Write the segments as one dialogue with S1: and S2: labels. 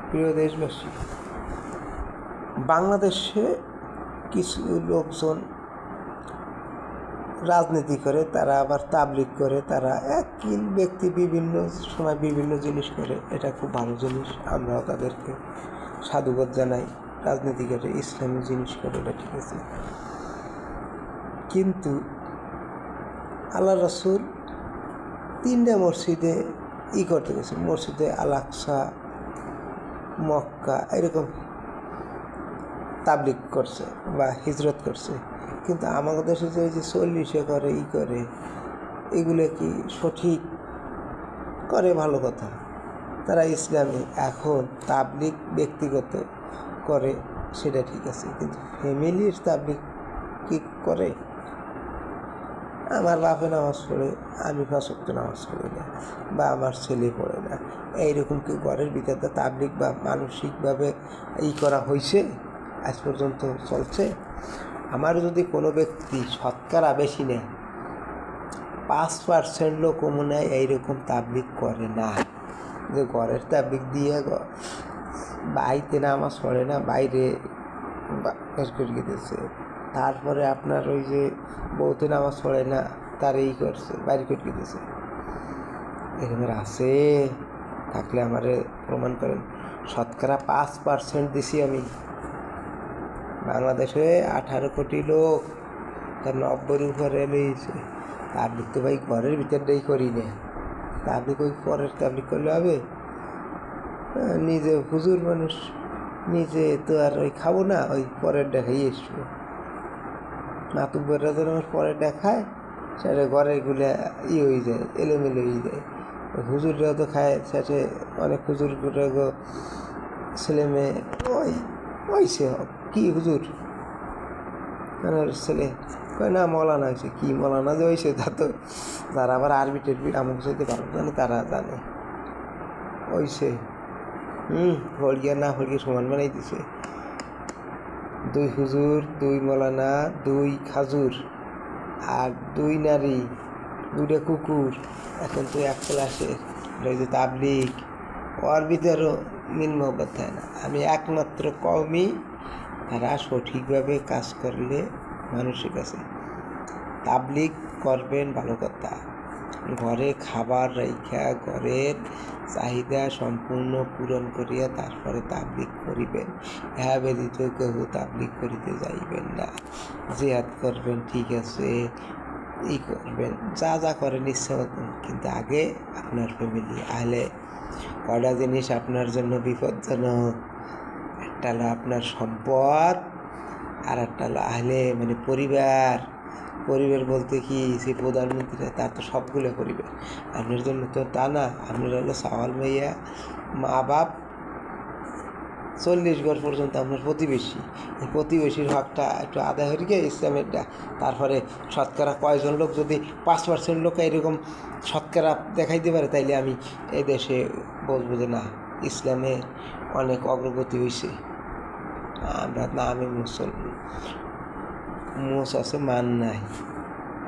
S1: প্রিয় দেশবাসী, বাংলাদেশে কিছু লোকজন রাজনীতি করে, তারা আবার তাবলিগ করে, তারা একই ব্যক্তি বিভিন্ন সময় বিভিন্ন জিনিস করে। এটা খুব ভালো জিনিস, আমরাও তাদেরকে সাধুবাদ জানাই। রাজনীতি করে, ইসলামী জিনিস করে, এটা ঠিক আছে। কিন্তু আল্লাহ রাসূল 3টা মসজিদে করতে গেছে, মসজিদে আল আকসা, মক্কা, এরকম তাবলিগ করছে বা হিজরত করছে। কিন্তু আমাদের দেশে যে 40-এ করে করে, এগুলো কি সঠিক করে? ভালো কথা, তারা ইসলামী। এখন তাবলিগ ব্যক্তিগত করে, সেটা ঠিক আছে, কিন্তু ফ্যামিলির তাবলিগ কি করে? আমার বাপে নামাজ পড়ে, আমি 5 ওয়াক্ত নামাজ পড়ি না, বা আমার ছেলে পড়ে না, এইরকম কি ঘরের ভিতরে তাবলিগ বা মানসিকভাবে করা হয়েছে? আজ পর্যন্ত চলছে। আমার যদি কোনো ব্যক্তি শতকরা বেশি নেয়, 5% লোক মনে হয় এইরকম তাবলিগ করে না, যে ঘরের তাবলিগ দিয়ে বাড়িতে নামাজ পড়ে না, বাইরে বের করে দিয়েছে। তারপরে আপনার ওই যে বউতে নামাজ পড়ে না, তার করছে, বাইরে করে দিয়েছে। এরকমের আছে? থাকলে আমারে প্রমাণ করেন। শতকরা 5% দিছি আমি। বাংলাদেশে 18 কোটি লোক, তার 90-এর উপরে রয়েছে। তাবলিগ তো ভাই ঘরের ভিতরটাই করি না, তাবলিগ ওই পরের তাবলিগ করলে হবে? নিজে হুজুর মানুষ, নিজে তো আর ওই খাবো না, ওই পরের দেখাই এসবো। মাতুব্বররা যেন পরের দেখায়, সেটা ঘরেরগুলো হয়ে যায়, এলোমেলো হয়ে যায়। হুজুররাও তো খায়, সেটা অনেক হুজুর ছেলে মেয়ে ওইসে কি হুজুর ছেলে কয় না মৌলানা হয়েছে, কি মৌলানা যে হয়েছে, তা তো যারা আবার আরবি টেরবি আমাকে সাথে ভালো জানে, তারা জানে ওইসে। হরিয়া না হরিয়া সমান বানাই দিছে। 2 হুজুর, 2 মৌলানা, 2 খাজুর, আর 2 নারী, 2টা কুকুর। এখন তো এক ক্লাসে যে তাবলিগ, ওর ভিতরেও মিল মহব্বত হয় না। আমি একমাত্র কওমি, তারা সঠিকভাবে কাজ করলে মানুষের কাছে তাবলিগ করবেন, ভালো কথা। ঘরে খাবার রাইখা, ঘরের চাহিদা সম্পূর্ণ পূরণ করিয়া তারপরে তাবলিগ করিবেন। হ্যাঁ, ব্যতীত কেউ তাবলিগ করিতে যাইবেন না। জিহাদ করবেন, ঠিক আছে, করবেন, যা যা করেন ইচ্ছা মতন, কিন্তু আগে আপনার ফ্যামিলি। আহলে কয়টা জিনিস আপনার জন্য বিপজ্জনক। একটা হলো আপনার সম্পদ, আর একটা হলো আহলে মানে পরিবার। পরিবার বলতে কি, সে প্রধানমন্ত্রী, তার তো সবগুলো পরিবার। আপনার জন্য তো তা না, আপনার হলো সাওয়াল মাইয়া, মা বাপ, 40 ঘর পর্যন্ত আপনার প্রতিবেশী। এই প্রতিবেশীর হকটা একটু আদায় হয়ে গিয়ে ইসলামেরটা। তারপরে শতকরা কয়জন লোক, যদি 5% লোক এরকম শতকরা দেখাইতে পারে, তাইলে আমি এই দেশে বলবো যে না, ইসলামে অনেক অগ্রগতি হয়েছে। আমরা না, আমি মুস আছে, মান নাই।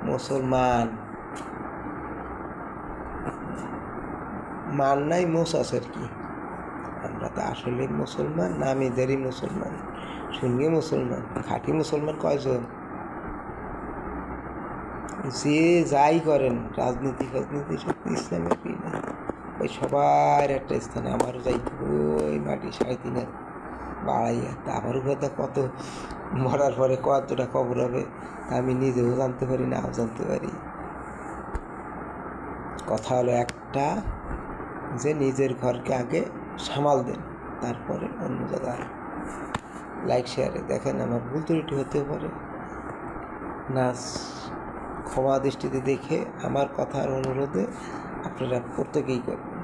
S1: মুসলমান মান নাই, মুস আছে আর কি। আমরা তো আসলে মুসলমান, নামীদেরই মুসলমান, শুনিয়ে মুসলমান। খাঁটি মুসলমান কয়জন? যে যাই করেন, রাজনীতি ফাজনীতি সব ইসলামের কি না, ওই সবার একটা স্থানে। আমারও যাইতে ওই মাটি 3.5 হাত বাড়াইয়া, তারপরও কথা কত মরার পরে কতটা কবর হবে, তা আমি নিজেও জানতে পারি, নাও জানতে পারি। কথা হলো একটা, যে নিজের ঘরকে আগে সামাল দেন, তারপরে অন্য জায়গায়। লাইক শেয়ারে দেখেন, আমার ভুল ত্রুটি হতে পারে, না ক্ষমা দৃষ্টিতে দেখে আমার কথার অনুরোধে আপনারা প্রত্যেকেই করবেন।